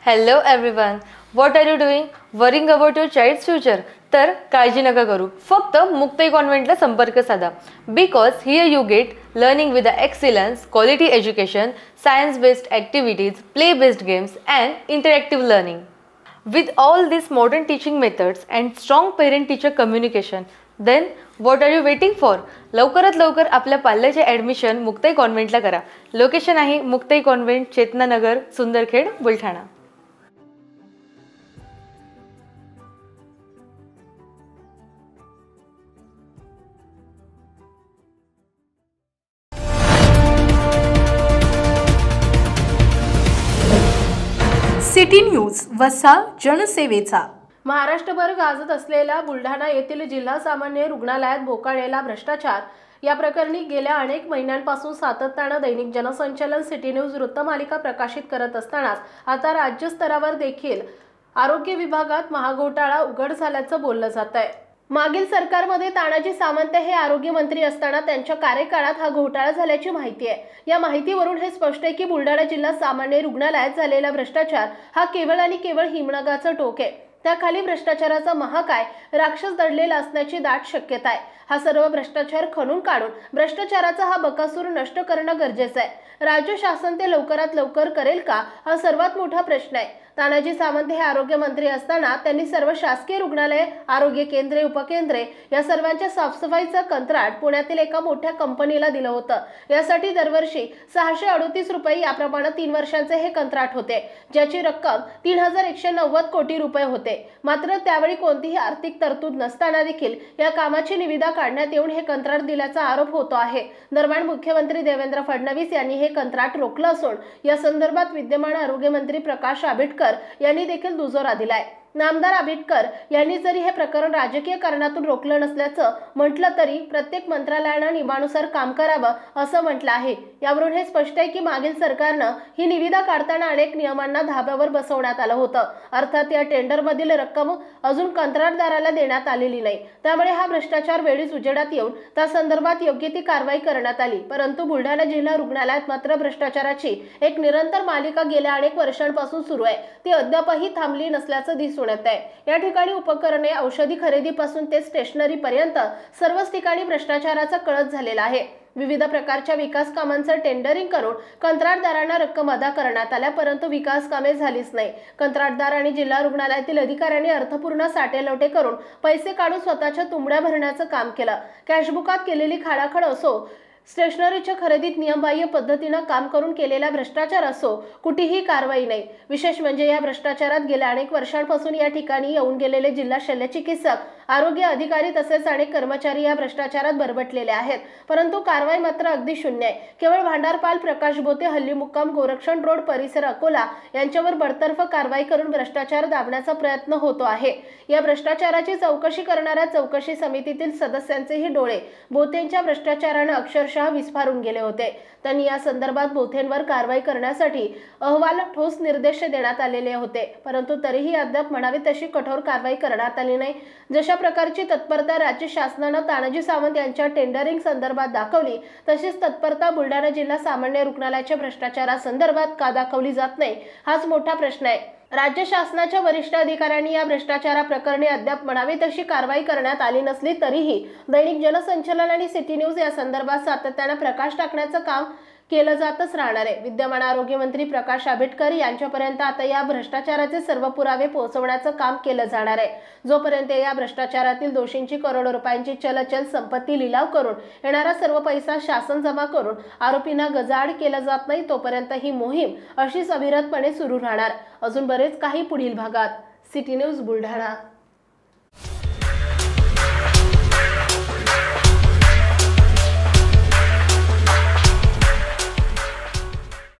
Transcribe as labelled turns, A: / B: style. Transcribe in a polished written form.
A: Hello everyone. What are you doing? Worrying about your child's future? तर काळजी नका करू. फक्त मुक्ताई कॉन्व्हेंटला संपर्क साधा. Because here you get learning with the excellence, quality education, science-based activities, play-based games and interactive learning. With all these modern teaching methods and strong parent-teacher communication, then what are you waiting for? लवकरात लवकर आपल्या पाल्याचे admission Muktai कॉन्व्हेंटला करा. Location आहे Muktai convent, Chetananagar, Sundarkhed, Buldhana.
B: City news वसा जनसेवेचा.
C: महाराष्ट्रभर गाजत असलेल्या बुलढाणा येथील जिल्हा सामान्य रुग्णालयात बोकाळलेला भ्रष्टाचार या प्रकरणी गेल्या अनेक महिन्यांपासून सातत्यानं दैनिक जनसंचालन सिटी न्यूज वृत्तमालिका प्रकाशित करत असतानाच आता राज्यस्तरावर देखील आरोग्य विभागात महाघोटाळा उघड झाल्याचं बोललं जात आहे. मागील सरकारमध्ये तानाजी सावंत हे आरोग्य मंत्री असताना त्यांच्या कार्यकाळात हा घोटाळा झाल्याची माहिती आहे. या माहितीवरून हे स्पष्ट आहे की बुलढाणा जिल्हा सामान्य रुग्णालयात झालेला भ्रष्टाचार हा केवळ आणि केवळ हिमनगाचं टोक आहे. त्याखाली भ्रष्टाचाराचा महाकाय राक्षस दडलेला असण्याची दाट शक्यता आहे. हा सर्व भ्रष्टाचार खणून काढून भ्रष्टाचाराचा हा बकासूर नष्ट करणं गरजेचं आहे. राज्य शासन ते लवकरात लवकर करेल का, हा सर्वात मोठा प्रश्न आहे. तानाजी सावंत हे आरोग्य मंत्री असताना त्यांनी सर्व शासकीय रुग्णालये, आरोग्य केंद्रे, उपकेंद्रे या सर्वांच्या साफसफाईचं कंत्राट पुण्यातील एका मोठ्या कंपनीला दिलं होतं. यासाठी दरवर्षी 638 रुपये याप्रमाणे 3 वर्षांचे हे कंत्राट होते, ज्याची रक्कम 3190 कोटी रुपये होते. मात्र त्यावेळी कोणतीही आर्थिक तरतूद नसताना देखील या कामाची निविदा काढण्यात येऊन हे कंत्राट दिल्याचा आरोप होतो आहे. दरम्यान मुख्यमंत्री देवेंद्र फडणवीस यांनी हे कंत्राट रोखलं असून या संदर्भात विद्यमान आरोग्य मंत्री प्रकाश आंबेडकर यांनी देखील दुजोरा दिलाय. नामदार आंबेडकर यांनी जरी हे प्रकरण राजकीय कारणातून रोखलं नसल्याचं म्हटलं तरी प्रत्येक मंत्रालयानं नियमानुसार काम करावं असं म्हटलं आहे. यावरून हे स्पष्ट आहे की मागील सरकारनं ही निविदा काढताना अनेक नियमांना धाब्यावर बसवण्यात आलं होतं. अर्थात या टेंडरमधील रक्कम अजून कंत्राटदाराला देण्यात आलेली नाही. त्यामुळे हा भ्रष्टाचार वेळीच उजेडात येऊन त्या संदर्भात योग्य ती कारवाई करण्यात आली. परंतु बुलढाणा जिल्हा रुग्णालयात मात्र भ्रष्टाचाराची एक निरंतर मालिका गेल्या अनेक वर्षांपासून सुरू आहे. ती अद्यापही थांबली नसल्याचं दिसून येत आहे. या ठिकाणी उपकरणे, औषधी खरेदीपासून ते स्टेशनरी पर्यंत सर्वच ठिकाणी भ्रष्टाचाराचा कळस झालेला आहे. विविध प्रकारच्या विकास कामांचं टेंडरिंग करून कंत्राटदारांना रक्कम अदा करण्यात आल्या, परंतु विकास कामे झालीच नाही. कंत्राटदार आणि जिल्हा रुग्णालयातील अधिकाऱ्यांनी अर्थपूर्ण साटेलोटे करून पैसे काढून स्वतःच्या तुंबड्या भरण्याचं काम केलं. कॅशबुकात केलेली खाडाखड असो, स्टेशनरीच्या खरेदीत नियमबाह्य पद्धतीनं काम करून केलेला भ्रष्टाचार असो, कुठेही कारवाई नाही. विशेष म्हणजे या भ्रष्टाचारात गेल्या अनेक वर्षांपासून या ठिकाणी येऊन गेलेले जिल्हा शल्यचिकित्सक, आरोग्य अधिकारी तसेच अनेक कर्मचारी या भ्रष्टाचारात बरबटलेले आहेत. परंतु कारवाई मात्र अगदी शून्य आहे. केवळ भांडारपाल, प्रकाश बोते, हल्ली मुक्काम, गोरक्षण रोड परिसर, अकोला यांच्यावर बडतर्फ कारवाई करून भ्रष्टाचार दाबण्याचा प्रयत्न होतो आहे. या भ्रष्टाचाराची चौकशी करणाऱ्या चौकशी समितीतील सदस्यांचेही डोळे बोतेंच्या भ्रष्टाचाराने अक्षरशः विस्फारून गेले होते. त्यांनी या संदर्भात बोथेंवर कारवाई करण्यासाठी अहवाल, ठोस निर्देश देण्यात आलेले होते. परंतु तरीही अद्याप म्हणावी तशी कठोर कारवाई करण्यात आली नाही. जशा प्रकारची तत्परता राज्य शासनानं तानाजी सावंत यांच्या टेंडरिंग संदर्भात दाखवली, तशीच तत्परता बुलढाणा जिल्हा सामान्य रुग्णालयाच्या भ्रष्टाचारासंदर्भात का दाखवली जात नाही, हाच मोठा प्रश्न आहे. राज्य शासनाच्या वरिष्ठ अधिकाऱ्यांनी या भ्रष्टाचारा प्रकरणी अद्याप म्हणावी तशी कारवाई करण्यात आली नसली तरीही दैनिक जनसंचालन आणि सिटी न्यूज या संदर्भात सातत्याने प्रकाश टाकण्याचं काम केलं जातच राहणार आहे. विद्यमान आरोग्य मंत्री प्रकाश आंबेडकर यांच्यापर्यंत आता या भ्रष्टाचाराचे सर्व पुरावे पोहोचवण्याचं काम केलं जाणार आहे. जोपर्यंत या भ्रष्टाचारातील दोषींची करोडो रुपयांची चलचल संपत्ती लिलाव करून येणारा सर्व पैसा शासन जमा करून आरोपींना गजाआड केलं जात नाही, तोपर्यंत ही मोहीम अशीच अविरतपणे सुरू राहणार. अजून बरेच काही पुढील भागात. City news Buldhana.